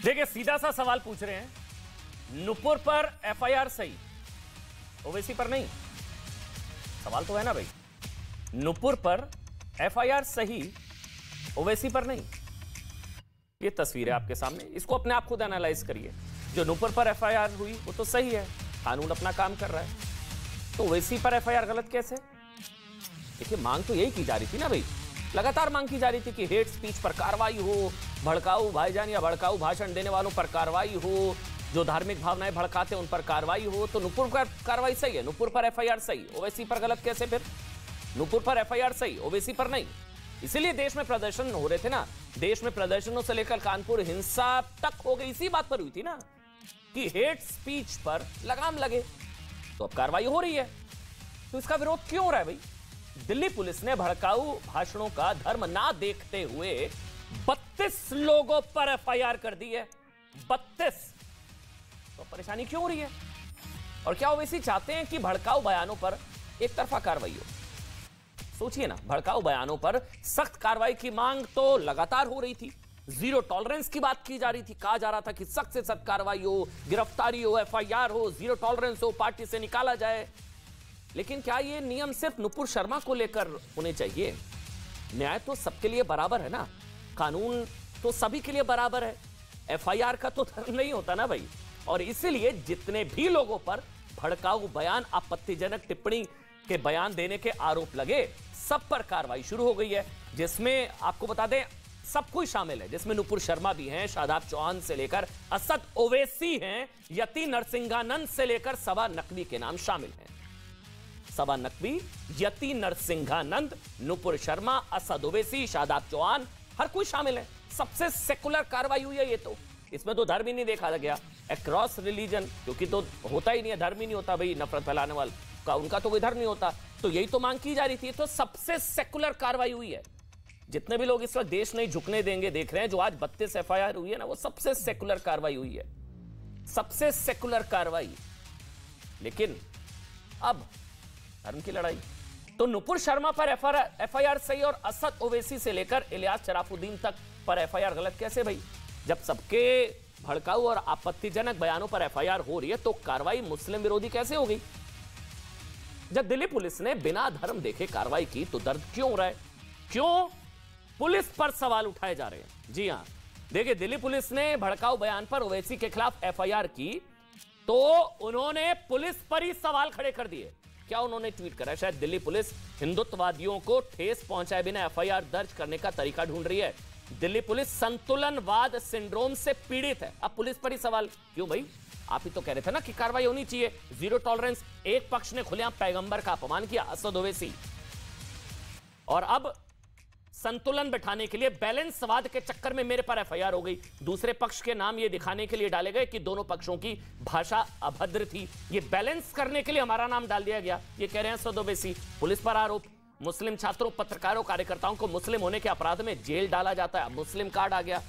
देखिए सीधा सा सवाल पूछ रहे हैं, नुपुर पर एफआईआर सही, ओवैसी पर नहीं। सवाल तो है ना भाई, नुपुर पर एफआईआर सही, ओवैसी पर नहीं। ये तस्वीर है आपके सामने, इसको अपने आप खुद एनालाइज करिए। जो नुपुर पर एफआईआर हुई वो तो सही है, कानून अपना काम कर रहा है, तो ओवैसी पर एफआईआर गलत कैसे? देखिए मांग तो यही की जा रही थी ना भाई, लगातार मांग की जा रही थी कि हेट स्पीच पर कार्रवाई हो, भड़काऊ भाईजान या भड़काऊ भाषण देने वालों पर कार्रवाई हो, जो धार्मिक भावनाएं भड़काते हैं उन पर कार्रवाई हो। तो नुपुर पर कार्रवाई सही है, नुपुर पर एफआईआर सही, ओवैसी पर गलत कैसे? फिर नुपुर पर एफआईआर सही, ओवैसी पर नहीं। इसीलिए देश में प्रदर्शन हो रहे थे ना, देश में प्रदर्शनों से लेकर कानपुर हिंसा तक हो गई, इसी बात पर हुई थी ना कि हेट स्पीच पर लगाम लगे। तो अब कार्रवाई हो रही है, तो इसका विरोध क्यों हो रहा है भाई? दिल्ली पुलिस ने भड़काऊ भाषणों का धर्म ना देखते हुए 32 लोगों पर एफआईआर कर दी है। 32। तो परेशानी क्यों हो रही है? और क्या ओवैसी चाहते हैं कि भड़काऊ बयानों पर एक तरफा कार्रवाई हो? सोचिए ना, भड़काऊ बयानों पर सख्त कार्रवाई की मांग तो लगातार हो रही थी, जीरो टॉलरेंस की बात की जा रही थी, कहा जा रहा था कि सख्त से सख्त कार्रवाई हो, गिरफ्तारी हो, एफआईआर हो, जीरो टॉलरेंस हो, पार्टी से निकाला जाए। लेकिन क्या ये नियम सिर्फ नुपुर शर्मा को लेकर होने चाहिए? न्याय तो सबके लिए बराबर है ना, कानून तो सभी के लिए बराबर है। एफआईआर का तो धर्म नहीं होता ना भाई। और इसीलिए जितने भी लोगों पर भड़काऊ बयान, आपत्तिजनक टिप्पणी के बयान देने के आरोप लगे, सब पर कार्रवाई शुरू हो गई है, जिसमें आपको बता दें सब कुछ शामिल है, जिसमें नुपुर शर्मा भी हैं, शादाब चौहान से लेकर असद ओवैसी हैं, यति नरसिंहानंद से लेकर सबा नकवी के नाम शामिल हैं। सबा नकवी, यति नरसिंहानंद, नुपुर शर्मा, असद ओवैसी, शादाब चौहान, हर कोई शामिल है। सबसे सेकुलर कार्रवाई हुई है ये तो, इसमें तो धर्म ही नहीं देखा गया, अक्रॉस रिलीजन, क्योंकि तो होता ही नहीं है, धर्म ही नहीं होता भाई, नफरत फैलाने वाला का उनका तो कोई धर्म नहीं होता। तो यही तो मांग की जा रही थी, तो सबसे सेकुलर कार्रवाई हुई है। जितने भी लोग इस वक्त देश नहीं झुकने देंगे देख रहे हैं, जो आज 32 एफआईआर हुई है ना, वो सबसे सेकुलर कार्रवाई हुई है, सबसे सेकुलर कार्रवाई। लेकिन अब धर्म की लड़ाई, तो नुपुर शर्मा पर एफआईआर सही और असद ओवैसी से लेकर इलियास शराफुद्दीन तक पर एफआईआर गलत कैसे भाई? जब सबके भड़काऊ और आपत्तिजनक बयानों पर एफआईआर हो रही है तो कार्रवाई मुस्लिम विरोधी कैसे हो गई? जब दिल्ली पुलिस ने बिना धर्म देखे कार्रवाई की तो दर्द क्यों हो रहा है? क्यों पुलिस पर सवाल उठाए जा रहे हैं? जी हां, देखिए दिल्ली पुलिस ने भड़काऊ बयान पर ओवैसी के खिलाफ एफआईआर की तो उन्होंने पुलिस पर ही सवाल खड़े कर दिए। क्या उन्होंने ट्वीट करा? शायद दिल्ली पुलिस हिंदुत्ववादियों को ठेस पहुंचाए बिना एफआईआर दर्ज करने का तरीका ढूंढ रही है। दिल्ली पुलिस संतुलनवाद सिंड्रोम से पीड़ित है। अब पुलिस पर ही सवाल क्यों भाई? आप ही तो कह रहे थे ना कि कार्रवाई होनी चाहिए, जीरो टॉलरेंस। एक पक्ष ने खुलेआम पैगंबर का अपमान किया, असद ओवैसी, और अब संतुलन बिठाने के लिए बैलेंसवाद के चक्कर में मेरे पर एफआईआर हो गई। दूसरे पक्ष के नाम ये दिखाने के लिए डाले गए कि दोनों पक्षों की भाषा अभद्र थी, ये बैलेंस करने के लिए हमारा नाम डाल दिया गया। ये कह रहे हैं असद ओवैसी। पुलिस पर आरोप, मुस्लिम छात्रों, पत्रकारों, कार्यकर्ताओं को मुस्लिम होने के अपराध में जेल डाला जाता है, मुस्लिम कार्ड आ गया।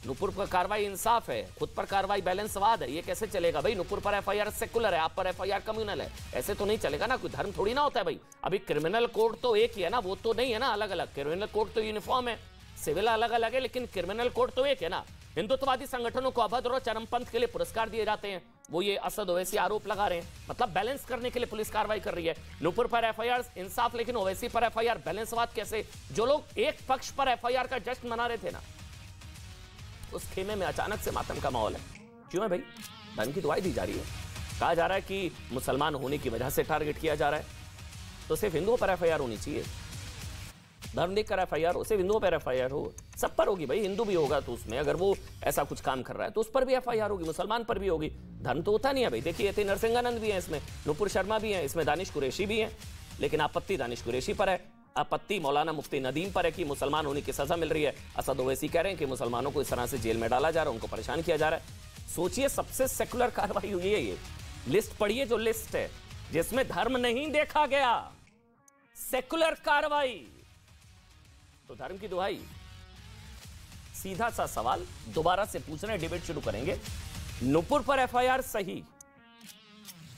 नुपुर पर कार्रवाई इंसाफ है, खुद पर कार्रवाई बैलेंसवाद है। ये कैसे चलेगा भाई? नुपुर पर एफआईआर सेकुलर है, आप पर एफआईआर कम्युनल है, ऐसे तो नहीं चलेगा ना। कोई धर्म थोड़ी ना होता है भाई। अभी क्रिमिनल कोड तो एक ही है ना, वो तो नहीं है ना अलग अलग। क्रिमिनल कोड तो यूनिफॉर्म है, सिविल अलग अलग है, लेकिन क्रिमिनल कोड तो एक है ना। हिंदुत्ववादी संगठनों को अभद्र और चरमपंथ के लिए पुरस्कार दिए जाते हैं, वो ये असद ओवैसी आरोप लगा रहे हैं। मतलब बैलेंस करने के लिए पुलिस कार्रवाई कर रही है। नुपुर पर एफआईआर इंसाफ, लेकिन ओवैसी पर एफआईआर बैलेंसवाद कैसे? जो लोग एक पक्ष पर एफआईआर का जश्न मना रहे थे ना, उस खेमे में अचानक से मातम का माहौल है। क्यों है भाई? धर्म की दुआई दी जा रही है, कहा जा रहा है कि मुसलमान होने की वजह से टारगेट किया जा रहा है, तो सिर्फ हिंदुओं पर एफआईआर होनी चाहिए। धर्म देखकर एफआईआर हो, सिर्फ हिंदुओं पर एफआईआर हो, सब पर होगी भाई। हिंदू भी होगा तो उसमें अगर वो ऐसा कुछ काम कर रहा है तो उस पर भी एफआईआर होगी, मुसलमान पर भी होगी। धर्म तो होता नहीं है भाई। देखिए यति नरसिंहानंद भी है इसमें, नुपुर शर्मा भी है इसमें, दानिश कुरैशी भी है, लेकिन आपत्ति दानिश कुरैशी पर है, आपत्ति मौलाना मुफ्ती नदीम पर है कि मुसलमान होने की सजा मिल रही है। असद ओवैसी कह रहे हैं कि मुसलमानों को इस तरह से जेल में डाला जा रहा है, उनको परेशान किया जा रहा है। सोचिए, सबसे सेकुलर कार्रवाई हुई है। ये लिस्ट पढ़िए, जो लिस्ट है जिसमें धर्म नहीं देखा गया, सेकुलर कार्रवाई, तो धर्म की दुहाई। सीधा सा सवाल दोबारा से पूछ रहे हैं, डिबेट शुरू करेंगे। नुपुर पर एफआईआर सही,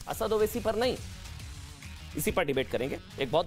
असद ओवैसी पर नहीं, इसी पर डिबेट करेंगे। एक बहुत